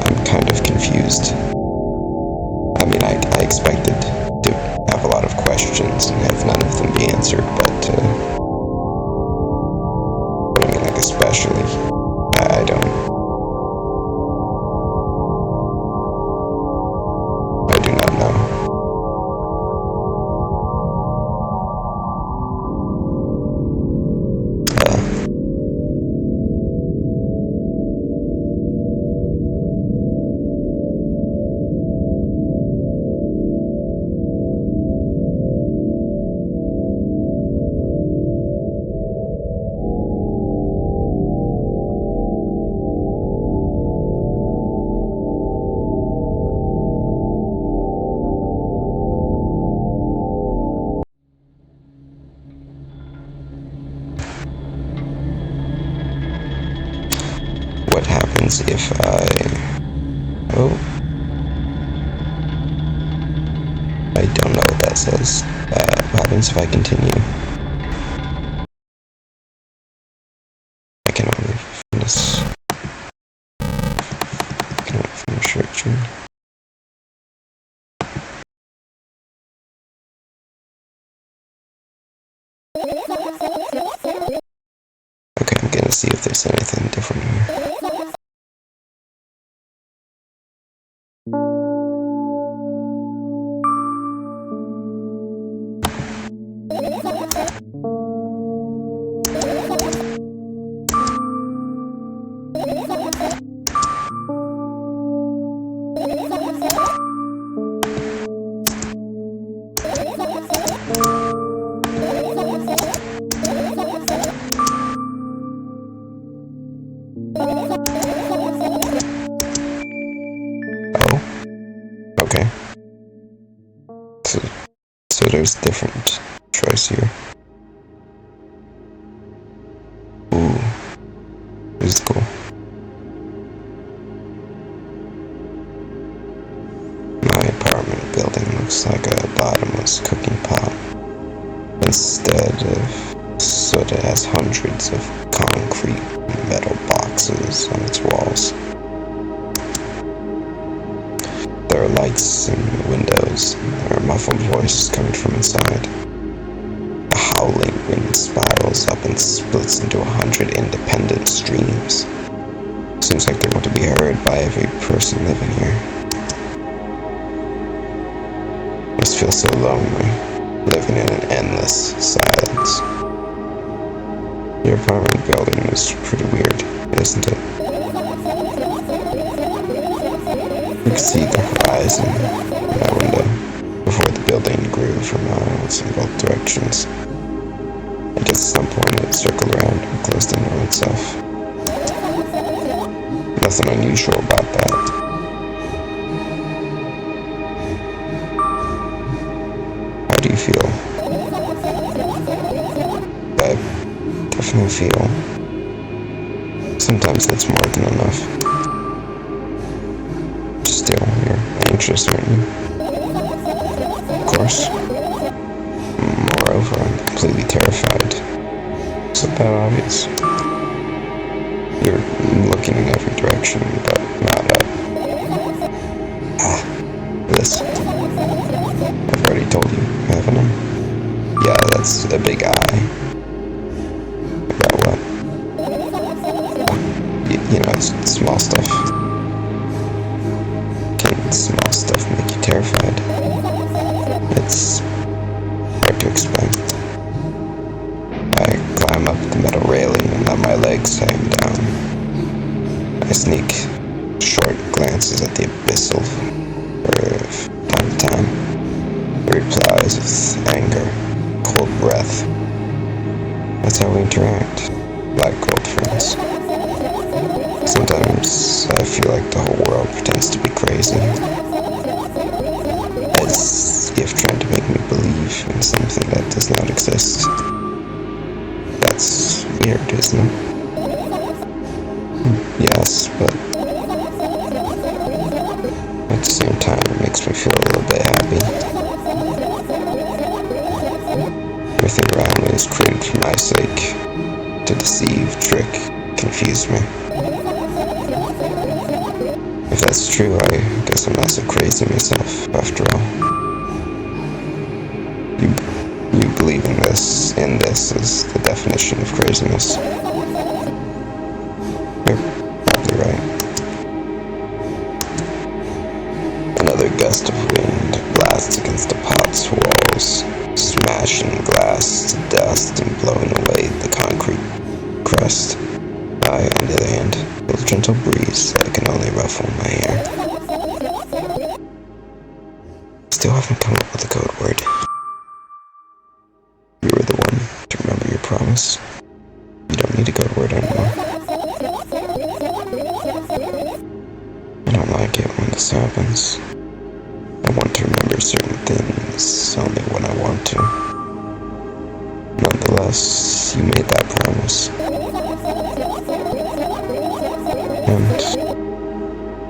I'm kind of confused. I mean, I expected to have a lot of questions and have none of them be answered, but I mean, like, especially, I do not know. What happens if Oh. I don't know what that says. What happens if I continue? I can only finish... I can only finish searching. Okay, I'm gonna see if there's anything different here. Oh, okay. So there's different choice here. Ooh, this is cool. My apartment building looks like a bottomless cooking pot. Instead of soot, it has hundreds of concrete and metal boxes on its walls. There are lights in the windows, and there are muffled voices coming from inside. A howling wind spirals up and splits into 100 independent streams. Seems like they want to be heard by every person living here. Must feel so lonely, living in an endless silence. Your apartment building is pretty weird, isn't it? You can see the horizon in that window before the building grew for miles in both directions. I guess at some point it circled around and closed in on itself. Nothing unusual about that. I feel sometimes that's more than enough. Still, you're anxious, aren't you? Of course. Moreover, I'm completely terrified. Isn't that obvious? You're looking in every direction, but not up. This. I've already told you, haven't I? Yeah, that's a big eye. About what? You know, it's small stuff. Can small stuff make you terrified? It's hard to explain. I climb up the metal railing and let my legs hang down. I sneak short glances at the abyssal from time to time. He replies with anger, cold breath. That's how we interact, like old friends. Sometimes I feel like the whole world pretends to be crazy, as if trying to make me believe in something that does not exist. That's weird, isn't it? Yes, but at the same time it makes me feel a little bit happy. Everything around me is created for my sake, to deceive, trick, confuse me. If that's true, I guess I'm not so crazy myself, after all. You believe in this is the definition of craziness. You're probably right. Another gust of wind blasts against the pot's walls, smashing glass to dust and blowing away the concrete crust. I, on the other hand, feel a gentle breeze that can only ruffle my hair. Still haven't come up with a code word. You were the one to remember your promise. You don't need a code word anymore. I don't like it when this happens. I want to remember certain things only when I want to. Nonetheless, you made that promise. And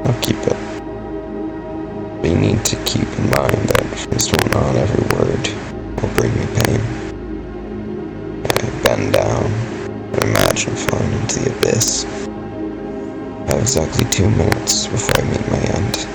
I'll keep it. But you need to keep in mind that from this point on, every word will bring me pain. I bend down and imagine falling into the abyss. I have exactly 2 minutes before I meet my end.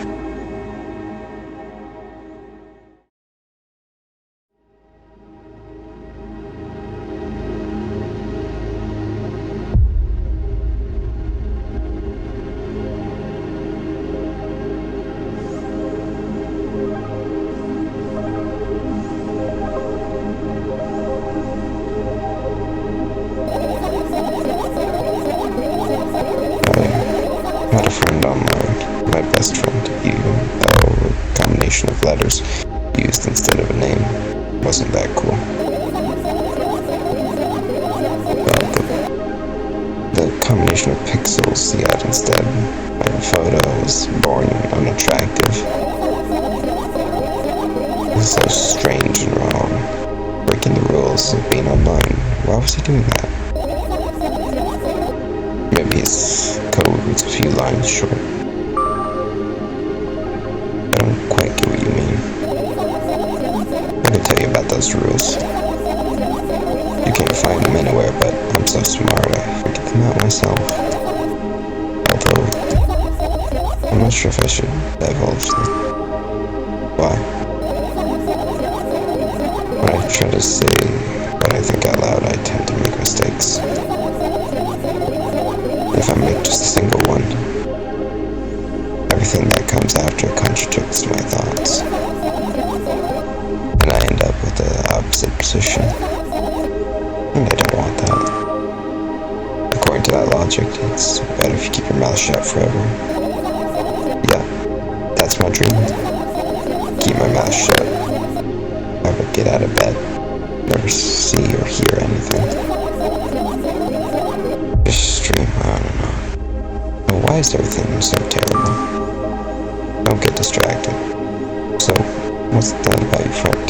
I had a friend online, my best friend, even though a combination of letters used instead of a name wasn't that cool. Well, the combination of pixels he had instead of a photo was boring and unattractive. It was so strange and wrong, breaking the rules of being online. Why was he doing that? Maybe his code was a few lines short. I don't quite get what you mean. I can tell you about those rules. You can't find them anywhere, but I'm so smart I figured them out myself. Although, I'm not sure if I should divulge them. Why? When I try to say what I think out loud, I tend to make mistakes. If I make just a single one, everything that comes after contradicts my thoughts, and I end up with the opposite position, and I don't want that. According to that logic, it's better if you keep your mouth shut forever. Yeah, that's my dream. Keep my mouth shut, never get out of bed, never see or hear anything. Stream, I don't know. But why is everything so terrible? Don't get distracted. So, what's that about your friend?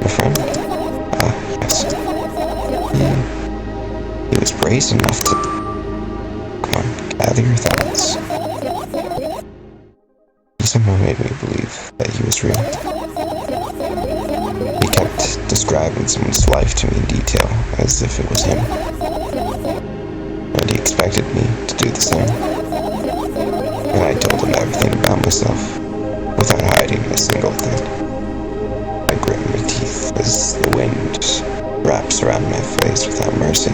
Your friend? Ah, yes. grace enough to... Come on, gather your thoughts. He somehow made me believe that he was real. He kept describing someone's life to me in detail, as if it was him. And he expected me to do the same. And I told him everything about myself, without hiding a single thing. I grit my teeth as the wind wraps around my face without mercy.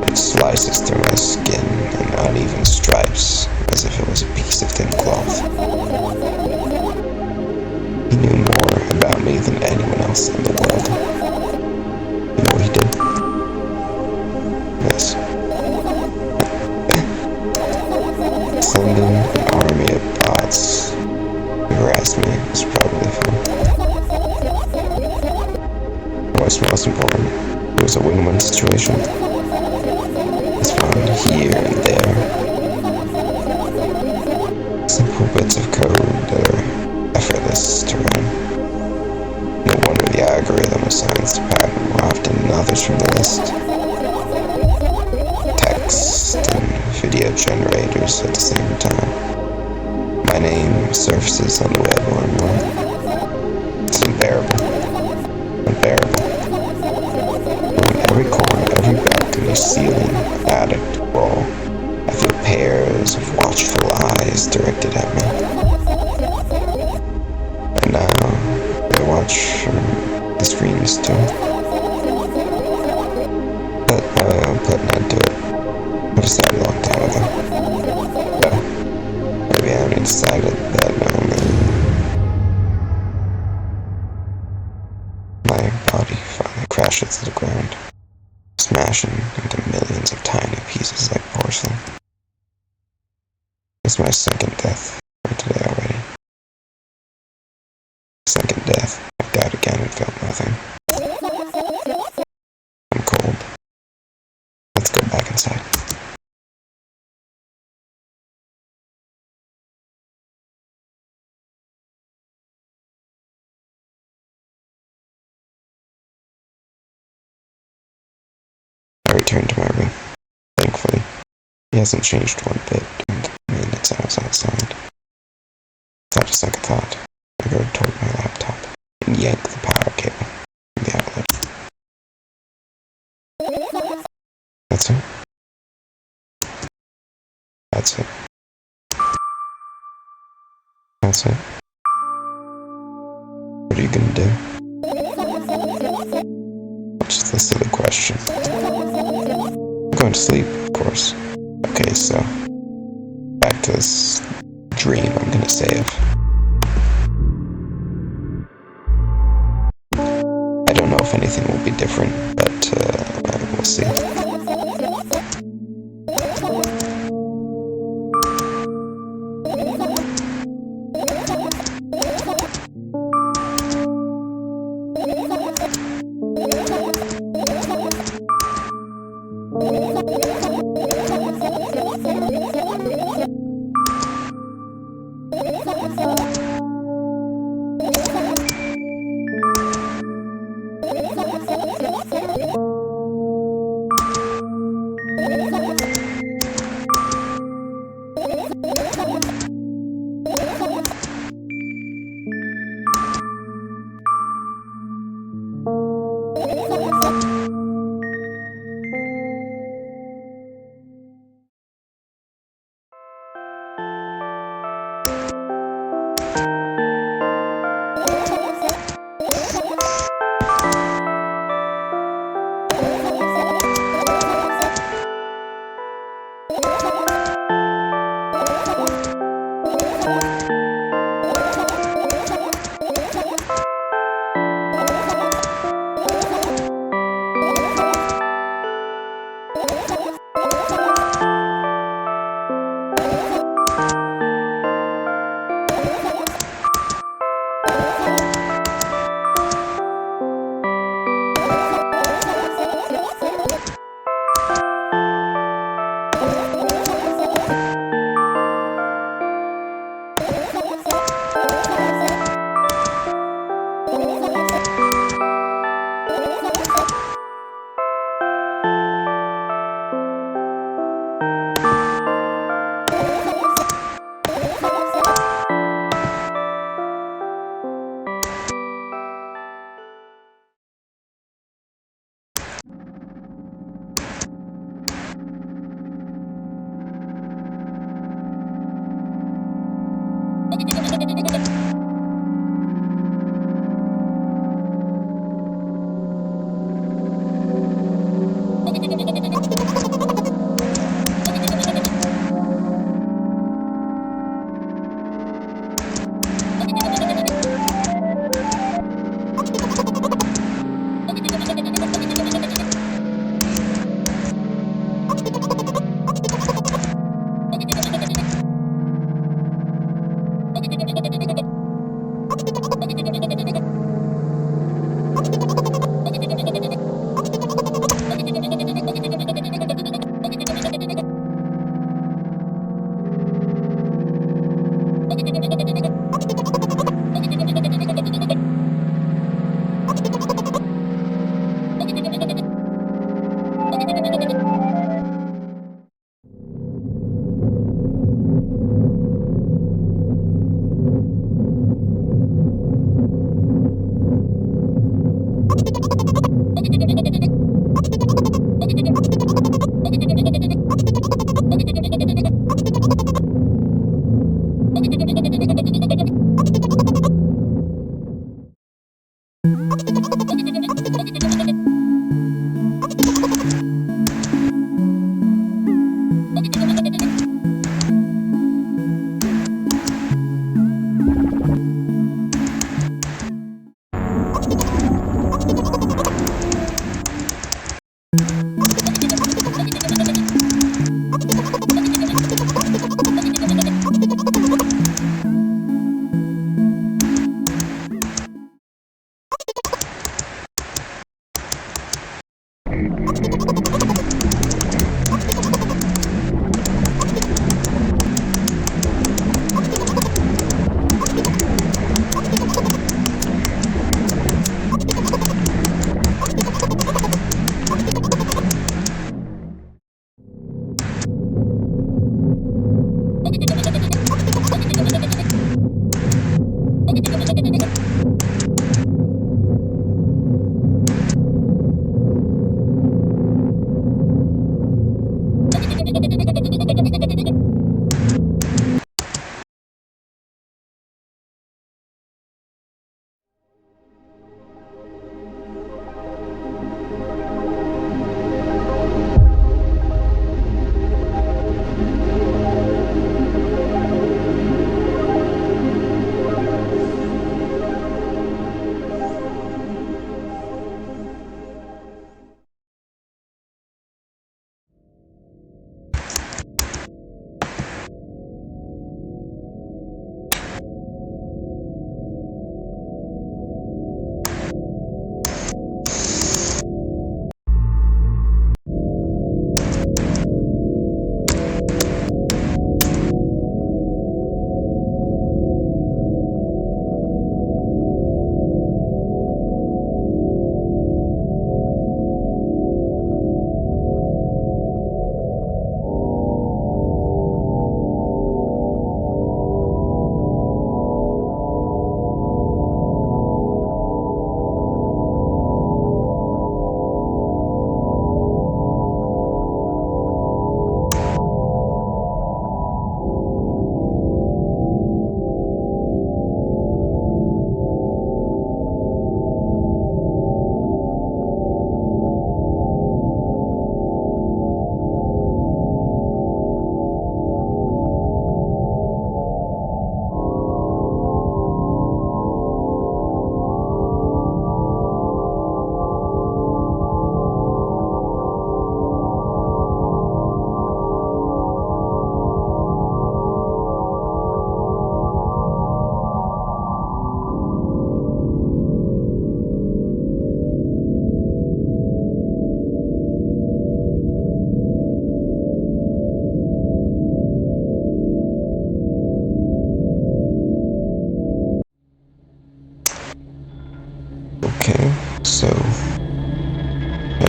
It slices through my skin in uneven stripes, as if it was a piece of thin cloth. He knew more about me than anyone else in the world. You know what he did? This. Send in an army of bots who harassed me was probably fun. What's most important, it was a win-win situation. It's found here and there. Simple bits of code that are effortless to run. No wonder the algorithm assigns the pattern more often than others from the list. Text and video generators at the same time. My name surfaces on the web more and more. It's unbearable. Unbearable. On every corner, every balcony, ceiling, attic, wall, I feel pairs of watchful eyes directed at me. And now, they watch from the screens too. But I'll put an end to it. I decided a long time ago. Well, maybe I only decided that my body finally crashes to the ground, smashing into millions of tiny pieces like porcelain. It's my second death for today already. Second death. I've died again and felt nothing. I'm cold. Let's go back inside. I returned to my room. Thankfully, he hasn't changed one bit in the minutes I was outside. Without a second thought, I go toward my laptop and yank the power cable from the outlet. That's it. That's it. That's it. What are you gonna do? Which is the silly question. I'm going to sleep, of course. Okay, so back to this dream I'm gonna save. I don't know if anything will be different, but we'll see.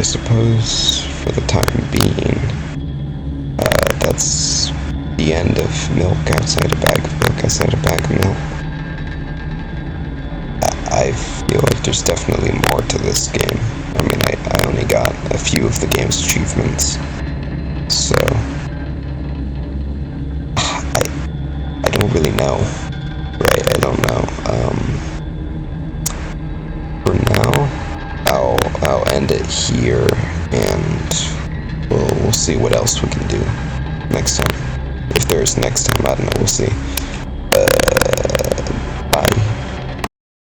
I suppose for the time being, that's the end of milk outside a bag of milk outside a bag of milk. I feel like there's definitely more to this game. I mean, I only got a few of the game's achievements, so I don't really know, right? I don't know. For now, I'll end it here, and we'll see what else we can do next time. If there's next time, I don't know. We'll see.